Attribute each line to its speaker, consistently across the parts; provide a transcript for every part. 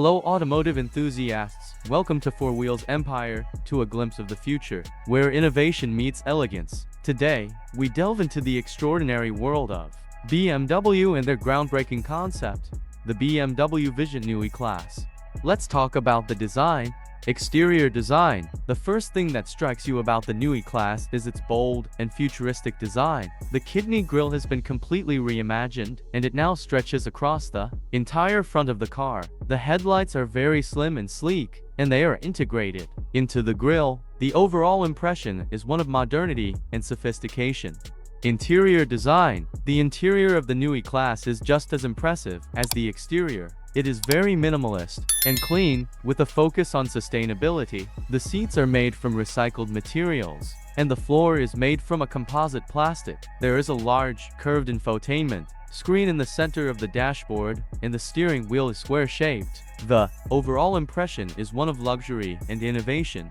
Speaker 1: Hello automotive enthusiasts, welcome to Four Wheels Empire, to a glimpse of the future, where innovation meets elegance. Today, we delve into the extraordinary world of BMW and their groundbreaking concept, the BMW Vision Neue Klasse. Let's talk about the design. Exterior design. The first thing that strikes you about the Neue Klasse is its bold and futuristic design. The kidney grille has been completely reimagined, and it now stretches across the entire front of the car. The headlights are very slim and sleek, and they are integrated into the grille. The overall impression is one of modernity and sophistication. Interior design. The interior of the Neue Klasse is just as impressive as the exterior. It is very minimalist and clean, with a focus on sustainability. The seats are made from recycled materials, and the floor is made from a composite plastic. There is a large, curved infotainment screen in the center of the dashboard, and the steering wheel is square-shaped. The overall impression is one of luxury and innovation.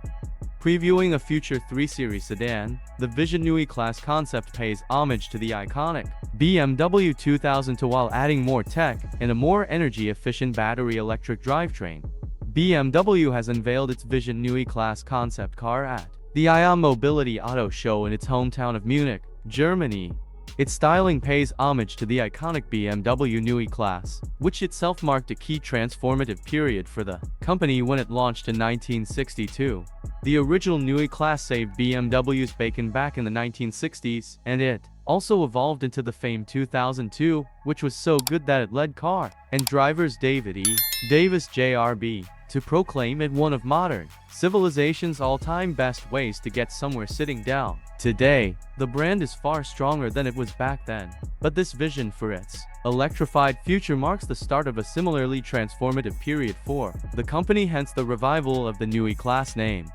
Speaker 1: Previewing a future 3 Series sedan, the Vision Neue Klasse concept pays homage to the iconic BMW 2000 while adding more tech and a more energy-efficient battery electric drivetrain. BMW has unveiled its Vision Neue Klasse concept car at the IAA Mobility Auto Show in its hometown of Munich, Germany. Its styling pays homage to the iconic BMW Neue Klasse, which itself marked a key transformative period for the company when it launched in 1962. The original Neue Klasse saved BMW's bacon back in the 1960s, and it also evolved into the famed 2002, which was so good that it led car and drivers David E. Davis JRB to proclaim it one of modern civilization's all-time best ways to get somewhere sitting down. Today, the brand is far stronger than it was back then, but this vision for its electrified future marks the start of a similarly transformative period for the company, hence the revival of the Neue Klasse name.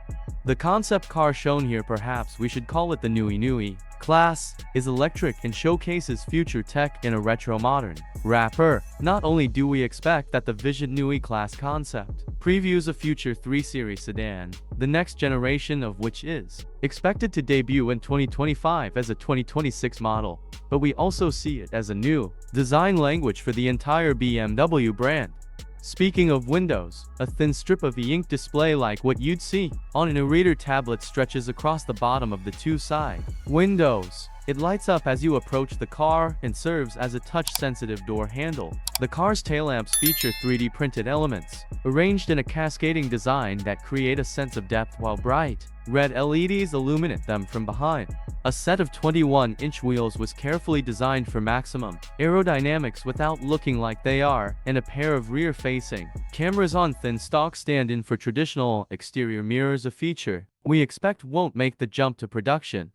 Speaker 1: The concept car shown here, perhaps we should call it the Neue Klasse, is electric and showcases future tech in a retro-modern wrapper. Not only do we expect that the Vision Neue Klasse concept previews a future 3 Series sedan, the next generation of which is expected to debut in 2025 as a 2026 model, but we also see it as a new design language for the entire BMW brand. Speaking of windows, a thin strip of e-ink display like what you'd see on an e-reader tablet stretches across the bottom of the two side windows. It lights up as you approach the car and serves as a touch-sensitive door handle. The car's tail lamps feature 3D printed elements, arranged in a cascading design that create a sense of depth while bright red LEDs illuminate them from behind. A set of 21-inch wheels was carefully designed for maximum aerodynamics without looking like they are, and a pair of rear-facing cameras on thin stock stand in for traditional exterior mirrors, a feature we expect won't make the jump to production.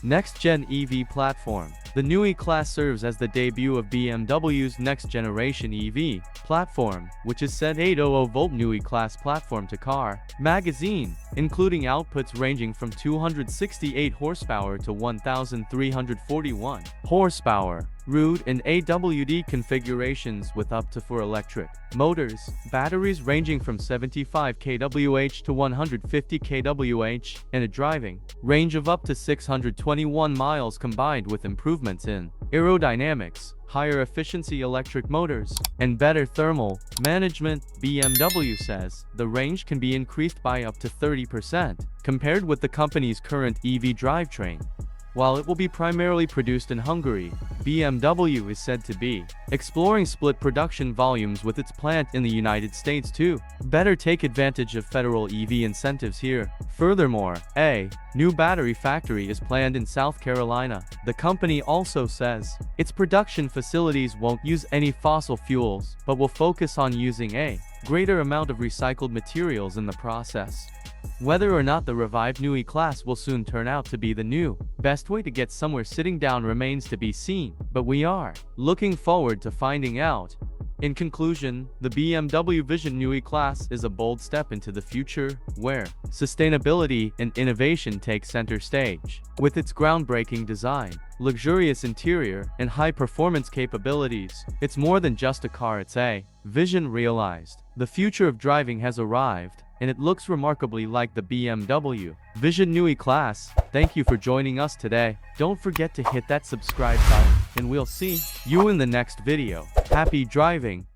Speaker 1: Next-gen EV platform. The Neue Klasse serves as the debut of BMW's next-generation EV platform, which is said 800-volt Neue Klasse platform to car magazine, including outputs ranging from 268 horsepower to 1,341 horsepower. Root and AWD configurations with up to 4 electric motors, batteries ranging from 75 kWh to 150 kWh, and a driving range of up to 621 miles, combined with improvements in aerodynamics, higher efficiency electric motors, and better thermal management. BMW says the range can be increased by up to 30% compared with the company's current EV drivetrain. While it will be primarily produced in Hungary, BMW is said to be exploring split production volumes with its plant in the United States to better take advantage of federal EV incentives here. Furthermore, a new battery factory is planned in South Carolina. The company also says its production facilities won't use any fossil fuels, but will focus on using a greater amount of recycled materials in the process. Whether or not the revived Neue Klasse will soon turn out to be the new best way to get somewhere sitting down remains to be seen, but we are looking forward to finding out. In conclusion, the BMW Vision Neue Klasse is a bold step into the future, where sustainability and innovation take center stage. With its groundbreaking design, luxurious interior, and high-performance capabilities, it's more than just a car, it's a vision realized. The future of driving has arrived, and it looks remarkably like the BMW Vision Neue Klasse. Thank you for joining us today. Don't forget to hit that subscribe button, and we'll see you in the next video. Happy driving!